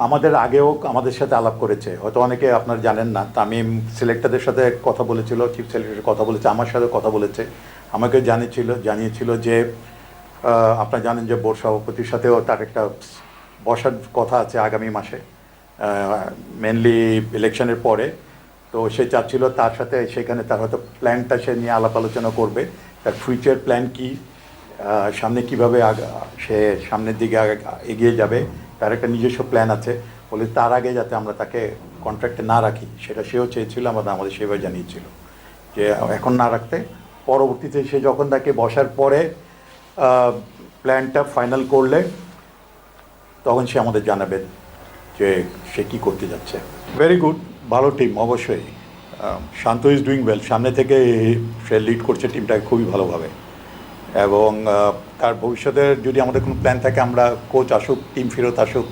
আমাদের আগেও আমাদের সাথে আলাপ করেছে, হয়তো অনেকে আপনারা জানেন না। তামিম সিলেক্টরদের সাথে কথা বলেছিল, চিফ সিলেক্টরের কথা বলেছে, আমার সাথে কথা বলেছে, আমাকে জানিয়েছিল যে আপনারা জানেন যে বোর্ড সভাপতির সাথেও তার একটা বসার কথা আছে আগামী মাসে, মেনলি ইলেকশনের পরে। তো সে চাচ্ছিল তার সাথে সেখানে তার হয়তো প্ল্যানটা সে নিয়ে আলাপ আলোচনা করবে, তার ফিউচার প্ল্যান কী, সামনে কীভাবে সে সামনের দিকে এগিয়ে যাবে, তার একটা নিজস্ব প্ল্যান আছে। বলে তার আগে যাতে আমরা তাকে কন্ট্রাক্টে না রাখি, সেটা সেও চেয়েছিল, আমাদের সেভাবে জানিয়েছিল যে এখন না রাখতে, পরবর্তীতে সে যখন তাকে বসার পরে প্ল্যানটা ফাইনাল করলে তখন সে আমাদের জানাবে যে সে কী করতে যাচ্ছে। ভেরি গুড, ভালো টিম অবশ্যই। শান্ত ইজ ডুইং ওয়েল, সামনে থেকে সে লিড করছে টিমটাকে খুবই ভালোভাবে। এবং তার ভবিষ্যতের যদি আমাদের কোনো প্ল্যান থাকে, আমরা কোচ আসুক, টিম ফেরত আসুক,